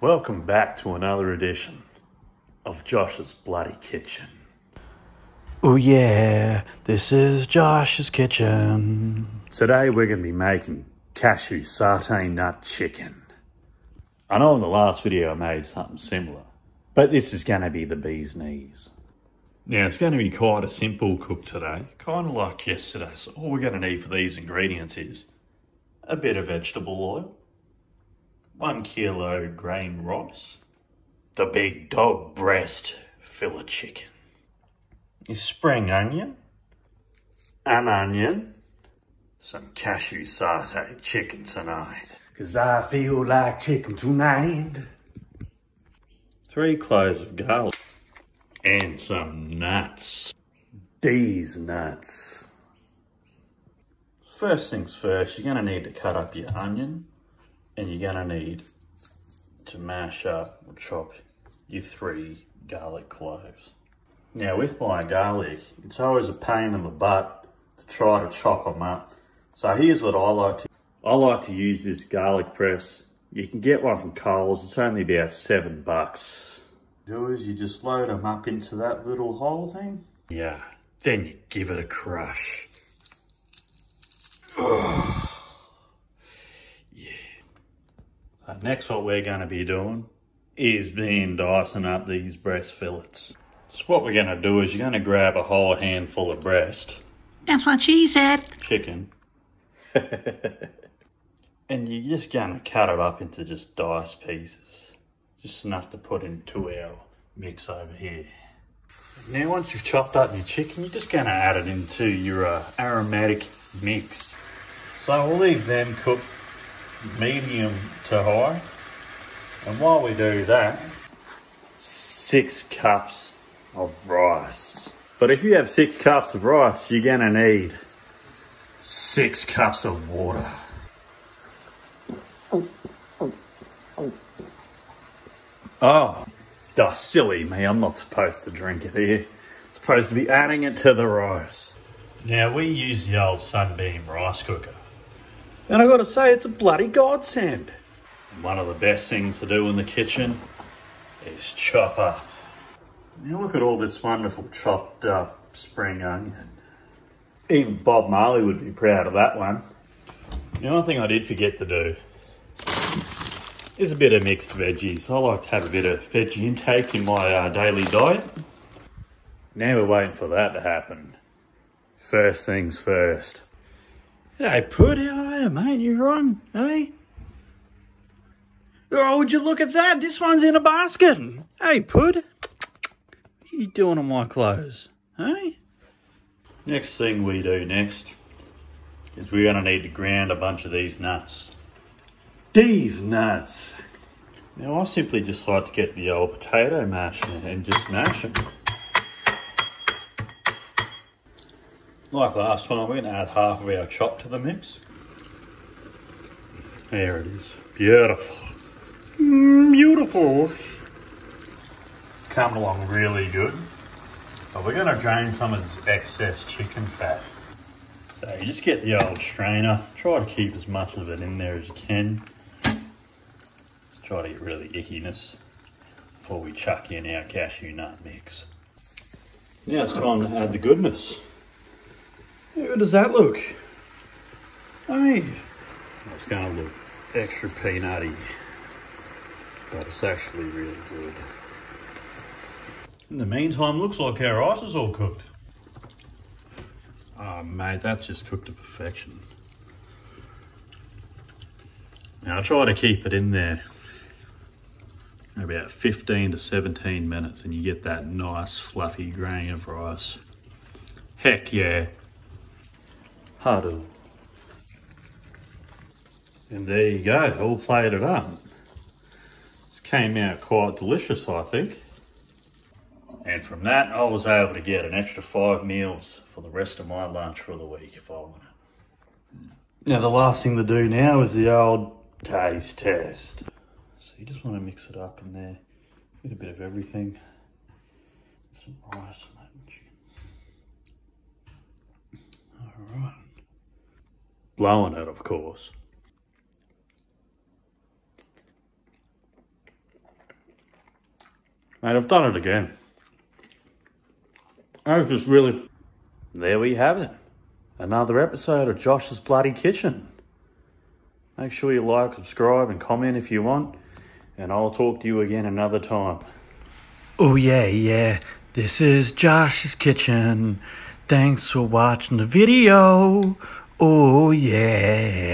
Welcome back to another edition of Josh's Bloody Kitchen. Oh yeah, this is Josh's kitchen. Today we're going to be making cashew satay nut chicken. I know in the last video I made something similar, but this is going to be the bee's knees. Now it's going to be quite a simple cook today, kind of like yesterday. So all we're going to need for these ingredients is a bit of vegetable oil, 1 kilo grain rice, the big dog breast fillet chicken, your spring onion, an onion, some cashew satay chicken tonight, 'cause I feel like chicken tonight, 3 cloves of garlic, and some nuts. These nuts. First things first, you're going to need to cut up your onion, and you're going to need to mash up or chop your 3 garlic cloves. Now with my garlic, it's always a pain in the butt to try to chop them up. So here's what I like to do. I like to use this garlic press. You can get one from Coles, it's only about $7. Do is you just load them up into that little hole thing. Yeah, then you give it a crush. Oh. Yeah. So next what we're going to be doing is dicing up these breast fillets. So what we're going to do is you're going to grab a whole handful of breast. That's what she said. Chicken. And you're just going to cut it up into just diced pieces. Just enough to put into our mix over here. Now once you've chopped up your chicken, you're just going to add it into your aromatic mix. So we'll leave them cook medium to high. And while we do that, 6 cups of rice. But if you have 6 cups of rice, you're going to need 6 cups of water. Oh, silly me, I'm not supposed to drink it here. I'm supposed to be adding it to the rice. Now we use the old Sunbeam rice cooker. And I gotta say, it's a bloody godsend. One of the best things to do in the kitchen is chop up. Now look at all this wonderful chopped up spring onion. Even Bob Marley would be proud of that one. The one thing I did forget to do is a bit of mixed veggies. I like to have a bit of veggie intake in my daily diet. Now we're waiting for that to happen. First things first. Hey, Pud, how are you, mate? You on, hey? Oh, would you look at that? This one's in a basket. Hey, Pud. What are you doing on my clothes, hey? Next thing we do next is we're going to need to ground a bunch of these nuts. These nuts. Now I simply just like to get the old potato masher and just mash them. Like last time, we're going to add half of our chop to the mix. There it is. Beautiful. Beautiful. It's coming along really good. But we're going to drain some of this excess chicken fat. So you just get the old strainer. Try to keep as much of it in there as you can. Try to get rid of the ickiness before we chuck in our cashew nut mix. Now it's time to add the goodness. How good does that look? Hey, it's going to look extra peanutty, but it's actually really good. In the meantime, looks like our rice is all cooked. Oh mate, that's just cooked to perfection. Now I try to keep it in there about 15 to 17 minutes and you get that nice fluffy grain of rice. Heck yeah. Huddle. And there you go, all plated up. This came out quite delicious, I think. And from that, I was able to get an extra 5 meals for the rest of my lunch for the week if I want it. Now the last thing to do now is the old taste test. So you just want to mix it up in there. Get a bit of everything. Some rice and that chicken. Alright. Blowing it, of course. Mate, I've done it again. I was just really... There we have it. Another episode of Josh's Bloody Kitchen. Make sure you like, subscribe and comment if you want. And I'll talk to you again another time. Oh yeah. This is Josh's Kitchen. Thanks for watching the video. Oh yeah.